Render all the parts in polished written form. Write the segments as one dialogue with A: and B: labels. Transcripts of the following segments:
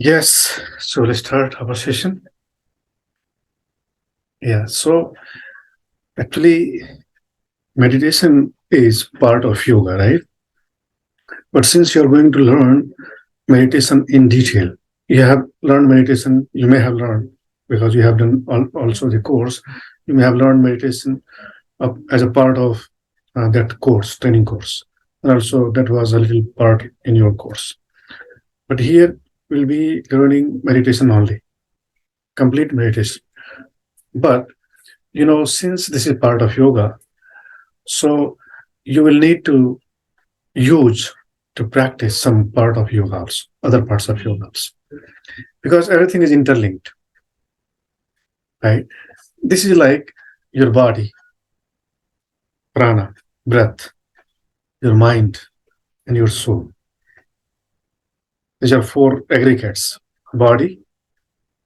A: Yes, so let's start our session. Yeah, so actually, meditation is part of yoga, right? But since you're going to learn meditation in detail, you have learned meditation, you may have learned because you have done also the course, you may have learned meditation as a part of that course, training course. And also, that was a little part in your course. But here we'll be learning meditation only, complete meditation. But since this is part of yoga, so you will need to use to practice some part of yoga also, other parts of yoga also, because everything is interlinked, right? This is like your body, prana, breath, your mind, and your soul. These are four aggregates: body,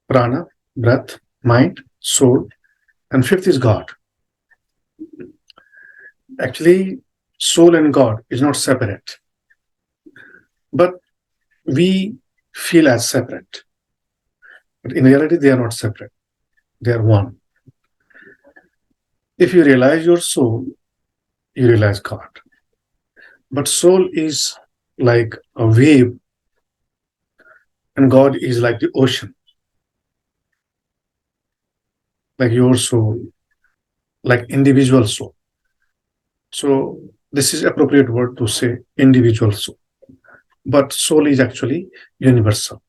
A: prana, breath, mind, soul, and fifth is God. Actually, soul and God is not separate, but we feel as separate. But in reality, they are not separate. They are one. If you realize your soul, you realize God. But soul is like a wave, and God is like the ocean, like your soul, like individual soul. So this is appropriate word to say individual soul. But soul is actually universal.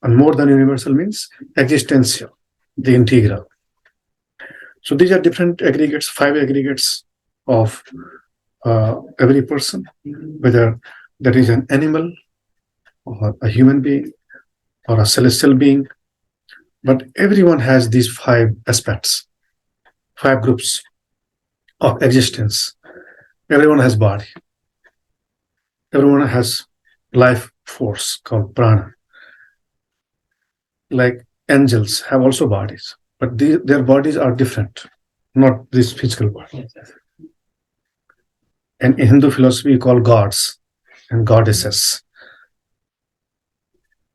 A: And more than universal means existential, the integral. So these are different aggregates, five aggregates of every person, whether that is an animal or a human being or a celestial being. But everyone has these five aspects, five groups of existence. Everyone has body. Everyone has life force called prana. Like angels have also bodies, but their bodies are different, not this physical body. And in Hindu philosophy, we call gods and goddesses,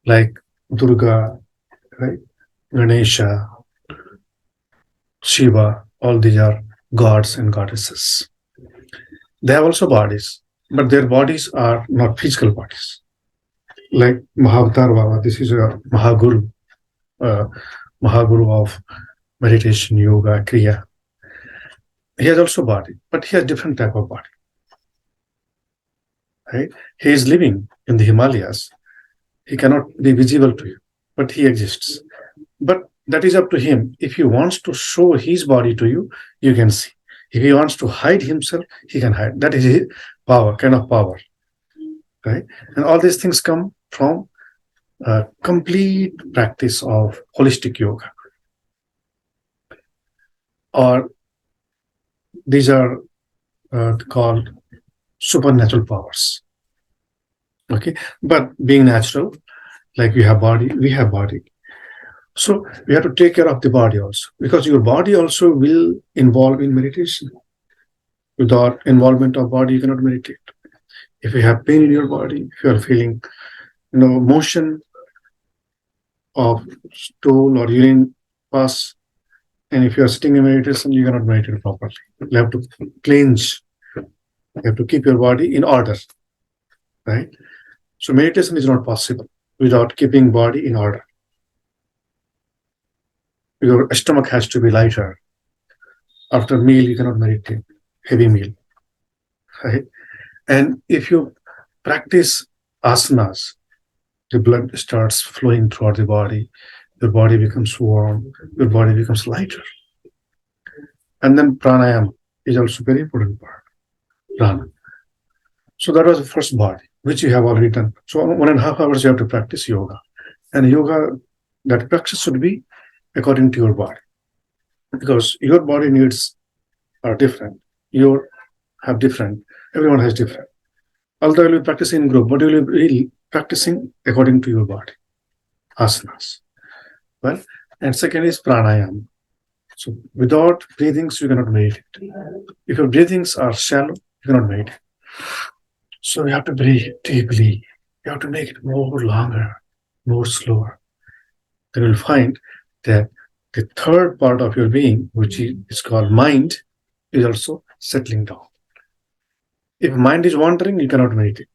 A: like Durga, right? Ganesha, Shiva, all these are gods and goddesses. They have also bodies, but their bodies are not physical bodies. Like Mahavatar Baba, this is a uh, Mahaguru of meditation, yoga, Kriya. He has also body, but he has different type of body. Right? He is living in the Himalayas. He cannot be visible to you, but he exists. But that is up to him. If he wants to show his body to you, you can see. If he wants to hide himself, he can hide. That is his power, kind of power. Right? And all these things come from a complete practice of holistic yoga. Or these are called supernatural powers. Okay, but being natural, like we have body. So we have to take care of the body also, because your body also will involve in meditation. Without involvement of body, you cannot meditate. If you have pain in your body, if you are feeling, motion of stool or urine pass, and if you are sitting in meditation, you cannot meditate properly. You have to cleanse. You have to keep your body in order, right? So meditation is not possible without keeping body in order. Your stomach has to be lighter. After meal, you cannot meditate, heavy meal, right? And if you practice asanas, the blood starts flowing throughout the body, your body becomes warm, your body becomes lighter. And then pranayama is also very important part, prana. So that was the first body, which you have already done. So 1.5 hours you have to practice yoga. And yoga, that practice should be according to your body, because your body needs are different. You have different. Everyone has different. Although you'll be practicing in group, but you'll be really practicing according to your body, asanas. Well, and second is pranayama. So without breathings, you cannot meditate. If your breathings are shallow, you cannot meditate. So you have to breathe deeply. You have to make it more longer, more slower. Then you'll find that the third part of your being, which is called mind, is also settling down. If mind is wandering, you cannot meditate.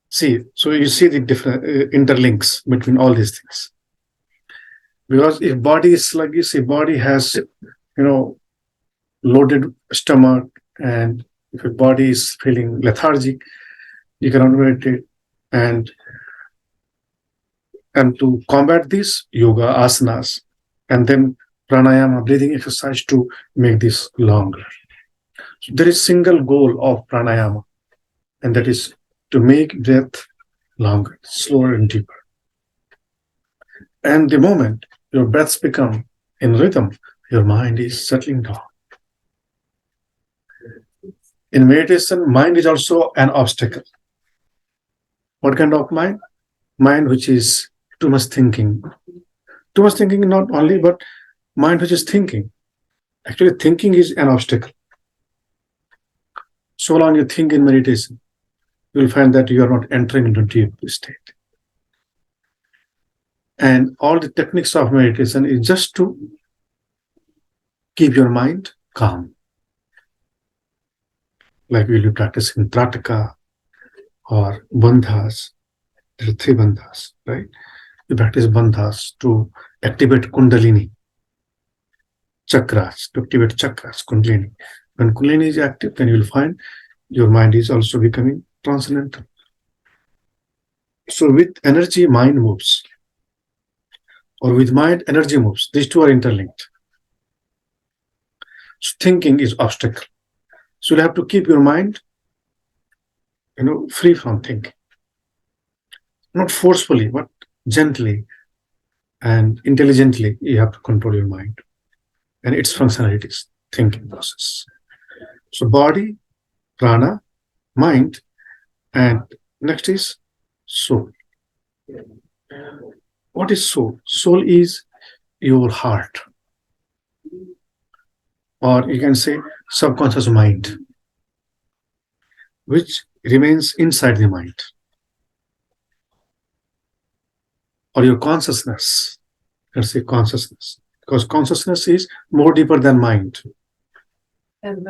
A: See, so you see the different interlinks between all these things. Because if body is sluggish, if body has, loaded stomach, and if your body is feeling lethargic, you cannot meditate. And to combat this, yoga, asanas, and then pranayama, breathing exercise to make this longer. So there is single goal of pranayama, and that is to make breath longer, slower and deeper. And the moment your breaths become in rhythm, your mind is settling down. In meditation, mind is also an obstacle. What kind of mind? Mind which is too much thinking. Too much thinking not only, but mind which is thinking. Actually, thinking is an obstacle. So long you think in meditation, you will find that you are not entering into deep state. And all the techniques of meditation is just to keep your mind calm. Like we'll be practicing Trataka or Bandhas. There are 3 bandhas, right? You practice bandhas to activate Kundalini chakras, Kundalini. When Kundalini is active, then you will find your mind is also becoming transcendental. So with energy, mind moves. Or with mind, energy moves. These two are interlinked. So thinking is obstacle. So you have to keep your mind, free from thinking. Not forcefully, but gently and intelligently, you have to control your mind and its functionalities, thinking process. So body, prana, mind, and next is soul. What is soul? Soul is your heart, or you can say subconscious mind, which remains inside the mind, or your consciousness. Let's say consciousness, because consciousness is more deeper than mind.
B: And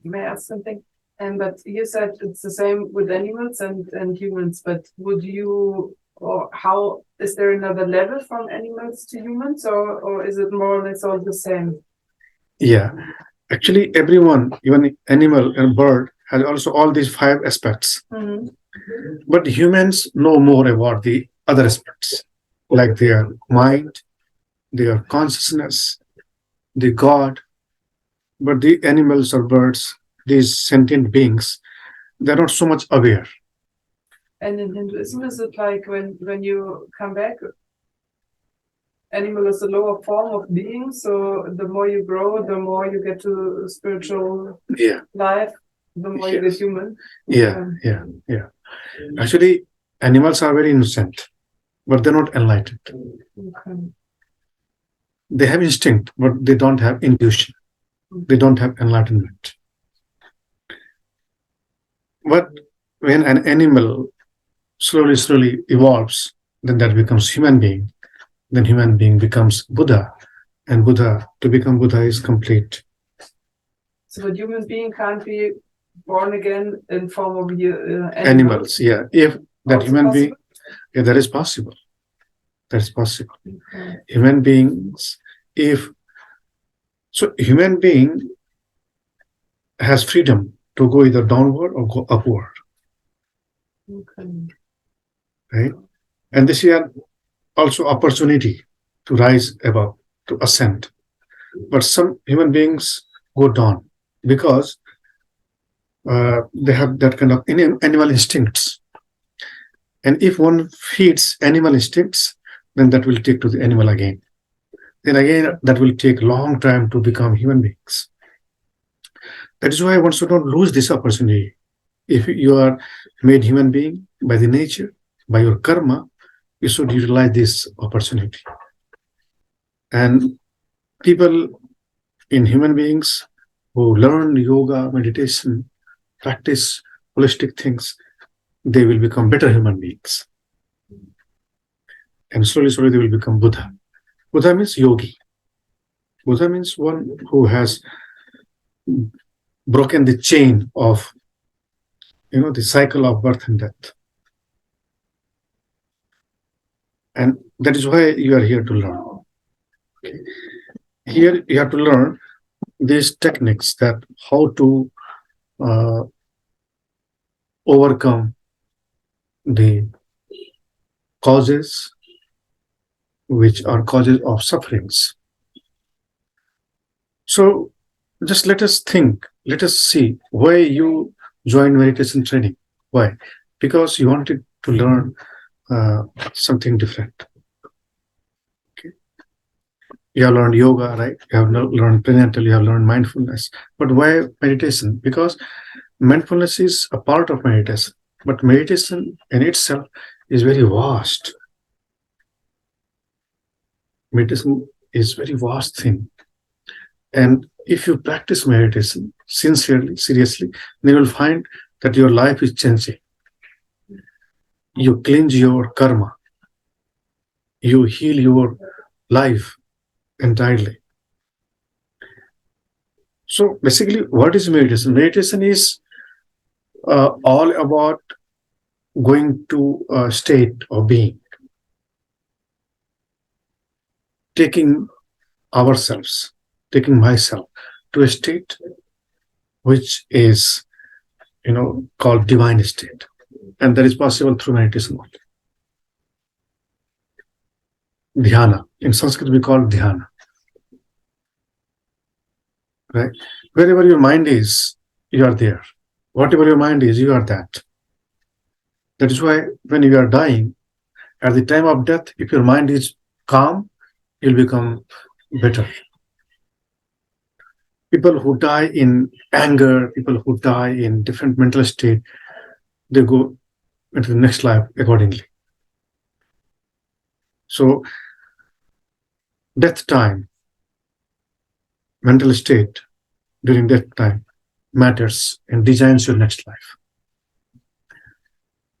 B: may I ask something? But you said it's the same with animals and humans, but how is there another level from animals to humans, or is it more or less all the same?
A: Yeah, actually everyone, even animal and bird, has also all these 5 aspects.
B: Mm-hmm.
A: But humans know more about the other aspects, like their mind, their consciousness, the God. But the animals or birds, these sentient beings, they're not so much aware.
B: And in Hinduism, is it like when you come back, animal is a lower form of being, so the more you grow, the more you get to spiritual life, the more you get human.
A: Yeah. Actually, animals are very innocent, but they're not enlightened.
B: Okay.
A: They have instinct, but they don't have intuition. They don't have enlightenment. But when an animal slowly evolves, then that becomes human being. Then human being becomes Buddha. And to become Buddha is complete.
B: So the human being can't be born again in form of
A: animals. Yeah. If that human being, that is possible. That's possible.
B: Okay.
A: Human beings, human being has freedom to go either downward or go upward.
B: Okay.
A: Right? And this is also opportunity to rise above, to ascend. But some human beings go down because they have that kind of animal instincts. And if one feeds animal instincts, then that will take to the animal again. Then again, that will take a long time to become human beings. That is why one should not lose this opportunity. If you are made human being by the nature, by your karma, you should utilize this opportunity. And people in human beings who learn yoga, meditation, practice holistic things, they will become better human beings. And slowly, slowly, they will become Buddha. Buddha means yogi. Buddha means one who has broken the chain of, the cycle of birth and death. And that is why you are here to learn. Okay. Here you have to learn these techniques, that how to overcome the causes which are causes of sufferings. So just let us think, let us see why you joined meditation training. Why? Because you wanted to learn something different. Okay. You have learned yoga, right? You have learned prenatal, you have learned mindfulness. But why meditation? Because mindfulness is a part of meditation, but meditation in itself is very vast. Meditation is very vast thing. And if you practice meditation sincerely, seriously, then you will find that your life is changing. You cleanse your karma. You heal your life entirely. So basically, what is meditation? Meditation is all about going to a state of being, taking ourselves, taking myself to a state which is, called divine state. And that is possible through meditation only. Dhyana. In Sanskrit, we call it dhyana. Right? Wherever your mind is, you are there. Whatever your mind is, you are that. That is why when you are dying, at the time of death, if your mind is calm, you'll become better. People who die in anger, people who die in different mental state, they go into the next life accordingly. So, death time, mental state during death time matters and designs your next life.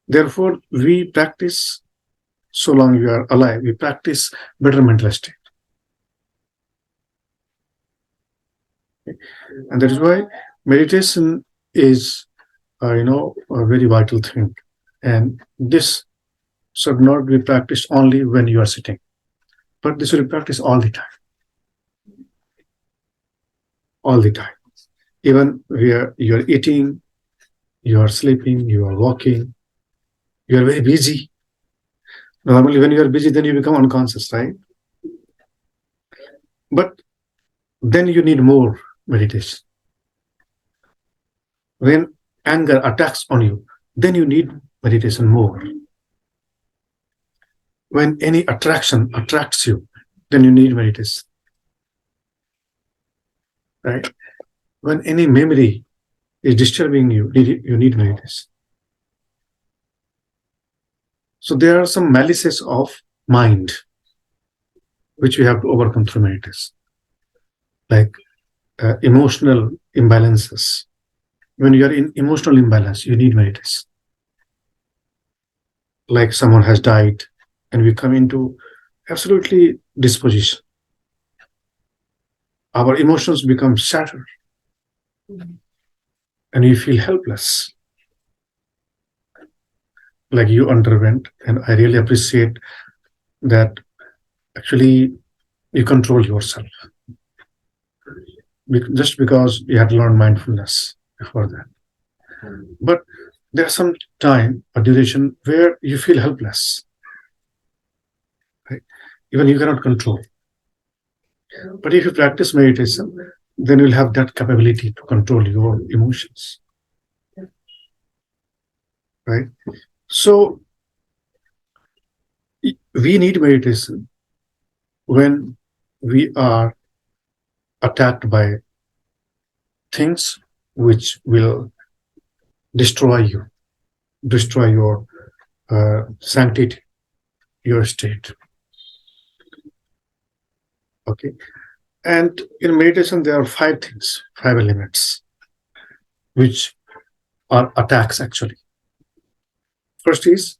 A: Therefore, we practice, so long you are alive, we practice better mental state. Okay. And that is why meditation is, a very vital thing. And this should not be practiced only when you are sitting, but this should be practiced all the time. All the time. Even where you are eating, you are sleeping, you are walking, you are very busy. Normally, when you are busy, then you become unconscious, right? But then you need more meditation. When anger attacks on you, then you need meditation more. When any attraction attracts you, then you need meditation. Right? When any memory is disturbing you, you need meditation. So there are some malices of mind which we have to overcome through meditation, like emotional imbalances. When you are in emotional imbalance, you need meditation. Like someone has died and we come into absolutely disposition. Our emotions become shattered and you feel helpless. Like you underwent, and I really appreciate that actually you control yourself. Just because you had learned mindfulness before that. But there's some time, a duration where you feel helpless. Right? Even you cannot control. But if you practice meditation, then you'll have that capability to control your emotions. Right? So we need meditation when we are attacked by things which will destroy you, destroy your sanctity, your state. Okay. And in meditation, there are 5 things, 5 elements, which are attacks actually. First is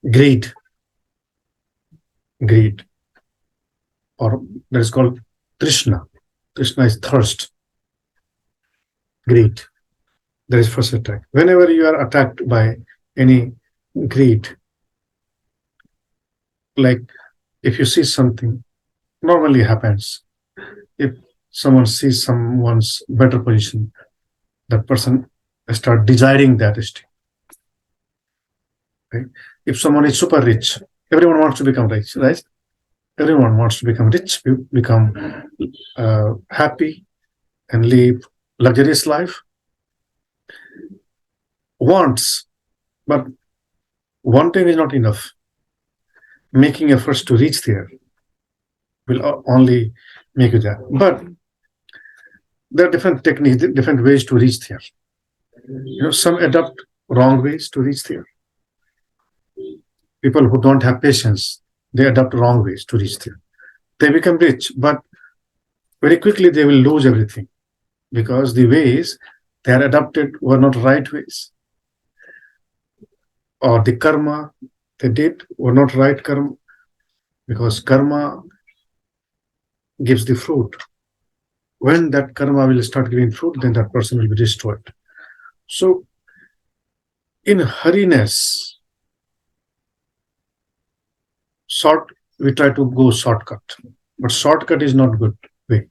A: greed. Greed, or that is called Trishna. Trishna is thirst. Greed. That is first attack. Whenever you are attacked by any greed, like if you see something, normally happens. If someone sees someone's better position, that person start desiring that state. Right? If someone is super rich, everyone wants to become rich, right? Everyone wants to become rich, become happy, and live luxurious life. Wants, but wanting is not enough. Making efforts to reach there will only make you there. But there are different techniques, different ways to reach there. Some adopt wrong ways to reach there. People who don't have patience, they adopt wrong ways to reach there. They become rich, but very quickly they will lose everything because the ways they are adopted were not right ways, or the karma they did were not right karma, because karma gives the fruit. When that karma will start giving fruit, then that person will be destroyed. So in hurriness, we try to go shortcut, but shortcut is not good way.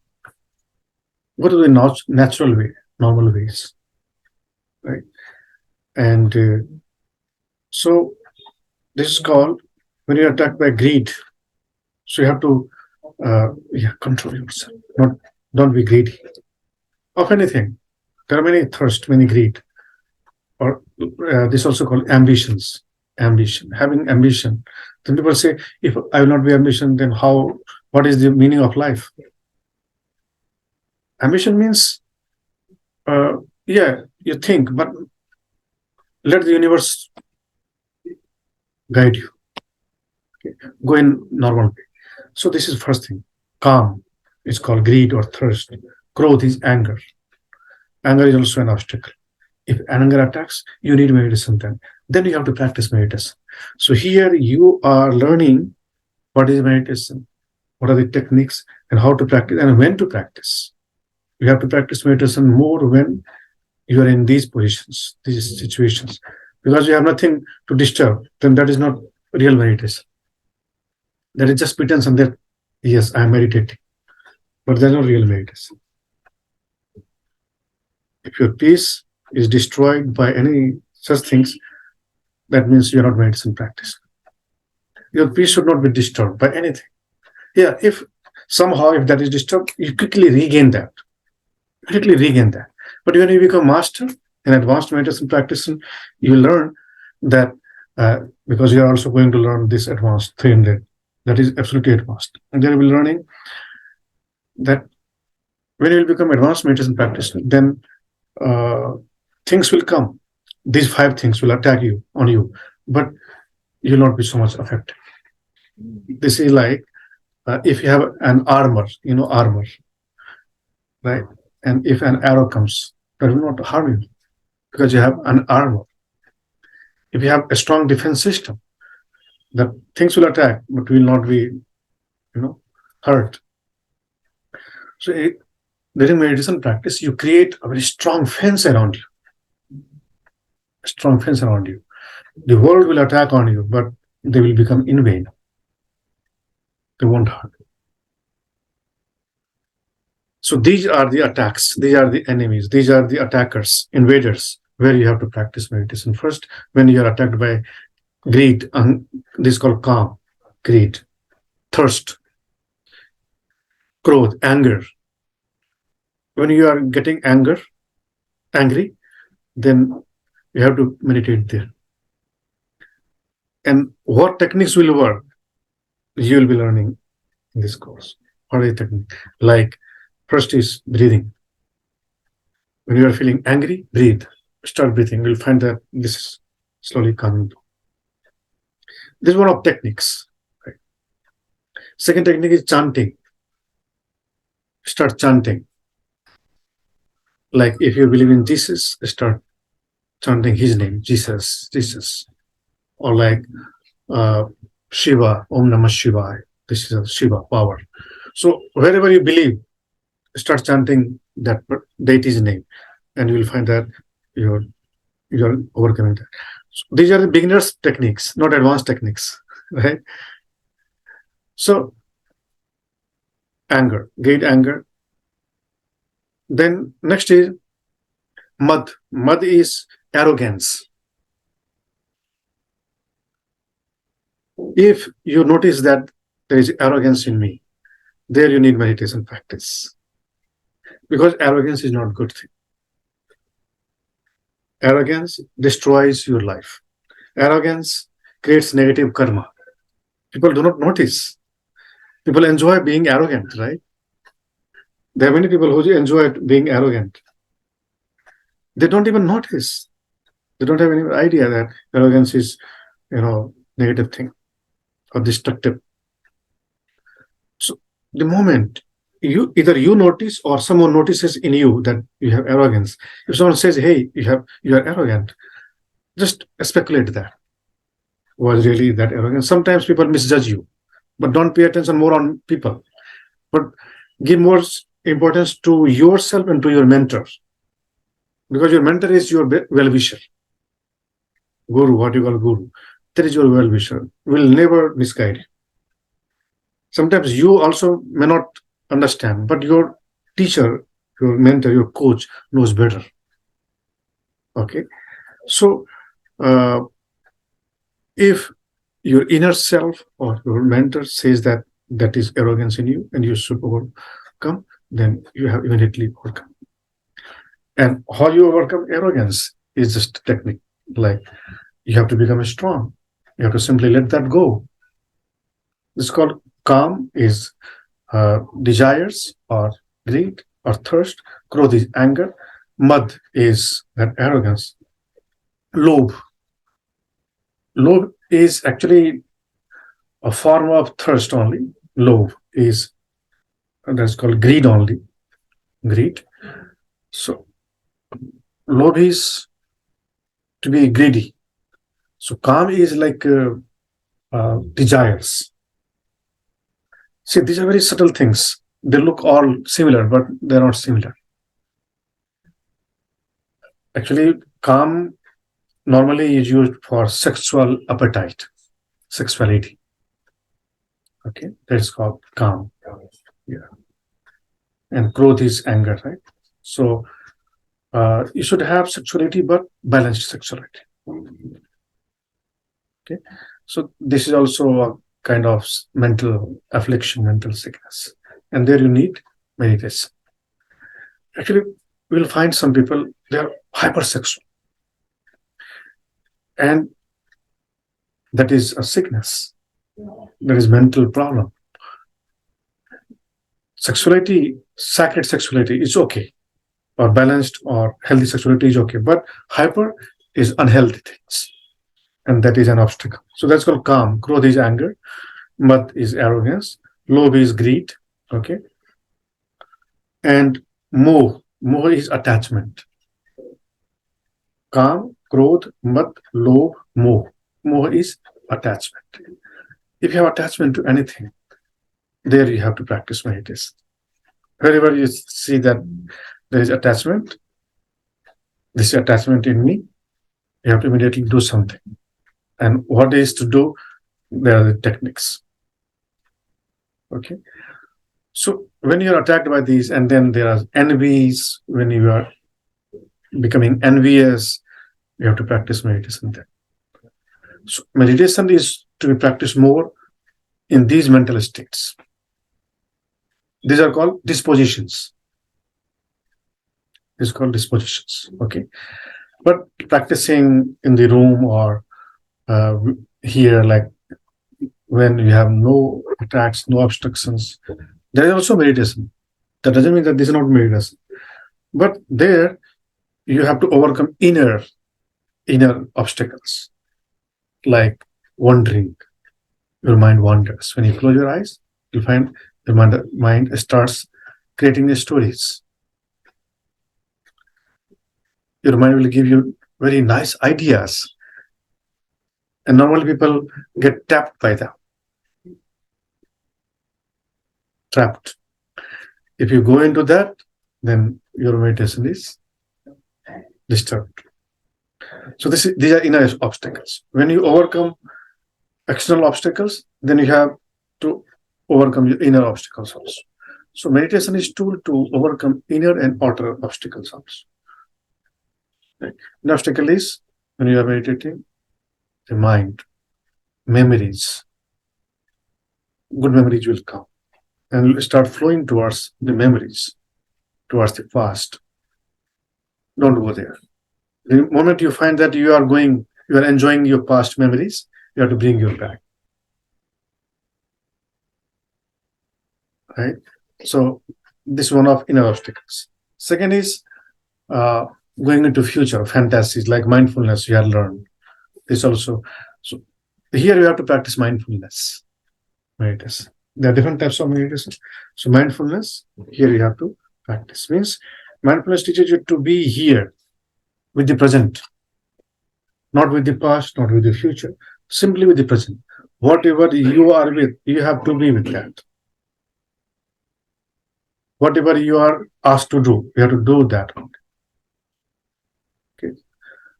A: Go to the natural way, normal ways, right? And so this is called, when you're attacked by greed, so you have to control yourself. Don't be greedy of anything. There are many thirst, many greed, or this is also called ambitions. Ambition, having ambition. Then people say, if I will not be ambition, then what is the meaning of life? Ambition means, you think, but let the universe guide you. Okay. Go in normal way. So this is first thing. Calm is called greed or thirst. Growth is anger. Anger is also an obstacle. If anger attacks, you need meditation then you have to practice meditation. So here you are learning what is meditation, what are the techniques, and how to practice, and when to practice. You have to practice meditation more when you are in these positions, these situations, because you have nothing to disturb. Then that is not real meditation. That is just pretense, and that, yes, I am meditating, but that is not real meditation. If your peace is destroyed by any such things, that means you're not meditation practice. Your peace should not be disturbed by anything. Yeah, if that is disturbed, you quickly regain that. But when you become master in advanced meditation practice, you will learn that because you are also going to learn this advanced 300, that is absolutely advanced. And then you will be learning that when you will become advanced meditation practice, then things will come. These 5 things will attack you, but you will not be so much affected. This is like if you have an armor, right? And if an arrow comes, that will not harm you because you have an armor. If you have a strong defense system, that things will attack, but will not be, hurt. So during meditation practice, you create a very strong fence around you. The world will attack on you, but they will become in vain. They won't hurt. So these are the attacks. These are the enemies. These are the attackers, invaders, where you have to practice meditation. First, when you are attacked by greed, this is called calm, greed, thirst, growth, anger. When you are getting angry, then you have to meditate there. And what techniques will work, you will be learning in this course. What is the technique? Like, first is breathing. When you are feeling angry, breathe. Start breathing. You'll find that this is slowly coming down. This is one of techniques. Right? Second technique is chanting. Start chanting. Like if you believe in Jesus, start chanting his name, Jesus, Jesus, or like Shiva, Om Namah Shivaya. This is a Shiva power. So wherever you believe, start chanting that deity's name, and you will find that you're overcoming that. So these are the beginners techniques, not advanced techniques, right? So anger, gain anger. Then next is mad. Mad is arrogance. If you notice that there is arrogance in me, there you need meditation practice, because arrogance is not a good thing. Arrogance destroys your life. Arrogance creates negative karma. People do not notice. People enjoy being arrogant, right? There are many people who enjoy being arrogant. They don't even notice. They don't have any idea that arrogance is, negative thing or destructive. So the moment either you notice or someone notices in you that you have arrogance. If someone says, "Hey, you are arrogant," just speculate that. Was really that arrogant? Sometimes people misjudge you, but don't pay attention more on people. But give more importance to yourself and to your mentor, because your mentor is your well-wisher. Guru, what you call guru, that is your well-wisher, will never misguide you. Sometimes you also may not understand, but your teacher, your mentor, your coach knows better. Okay, so if your inner self or your mentor says that is arrogance in you and you should overcome, then you have immediately overcome. And how you overcome arrogance is just a technique. Like, you have to become strong. You have to simply let that go. It's called calm is desires or greed or thirst. Krodh is anger. Mad is that arrogance. Lobh. Lobh is actually a form of thirst only. Lobh is, that's called greed only. Greed. So lobh is to be greedy. So calm is like desires. See, these are very subtle things. They look all similar, but they're not similar. Actually, calm normally is used for sexual appetite, sexuality. Okay, that's called calm. Yeah. And krodh is anger, right? So you should have sexuality, but balanced sexuality. Okay, so this is also a kind of mental affliction, mental sickness, and there you need meditation. Actually, we'll find some people, they are hypersexual, and that is a sickness. That is mental problem. Sexuality, sacred sexuality is okay, or balanced or healthy sexuality is okay, but hyper is unhealthy things, and that is an obstacle. So that's called calm. Krodh is anger. Mad is arrogance. Lobh is greed. Okay. And moh. Moh is attachment. Calm, krodh, mad, lobh, moh. Moh is attachment. If you have attachment to anything, there you have to practice meditation. Wherever you see that there is attachment, this attachment in me, you have to immediately do something. And what is to do? There are the techniques. Okay. So when you're attacked by these, and then there are envies, when you are becoming envious, you have to practice meditation there. So meditation is to be practiced more in these mental states. These are called dispositions. It's called dispositions. Okay. But practicing in the room or here, like when you have no attacks, no obstructions, there is also meditation. That doesn't mean that this is not meditation. But there you have to overcome inner obstacles, like wandering. Your mind wanders. When you close your eyes, you'll find your mind starts creating the stories. Your mind will give you very nice ideas, and normally people get tapped by them. Trapped. If you go into that, then your meditation is disturbed. So these are inner obstacles. When you overcome external obstacles, then you have to overcome your inner obstacles also. So meditation is tool to overcome inner and outer obstacles also. Right? An obstacle is when you are meditating, the mind, memories, good memories will come and will start flowing towards the memories, towards the past. Don't go there. The moment you find that you are enjoying your past memories, you have to bring your back. Right? So this is one of inner obstacles. Second is going into future fantasies like mindfulness. You have learned this also. So here you have to practice mindfulness. Meditation. There are different types of meditation. So mindfulness, here you have to practice. Means mindfulness teaches you to be here with the present, not with the past, not with the future, simply with the present. Whatever you are with, you have to be with that. Whatever you are asked to do, you have to do that. Okay.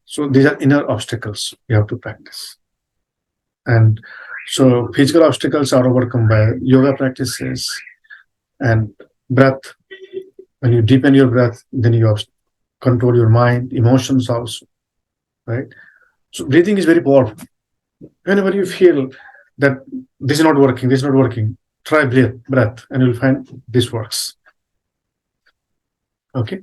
A: So these are inner obstacles you have to practice. And so physical obstacles are overcome by yoga practices and breath. When you deepen your breath, then you control your mind, emotions also, right? So breathing is very powerful. Whenever you feel that this is not working, try breath, and you'll find this works. Okay.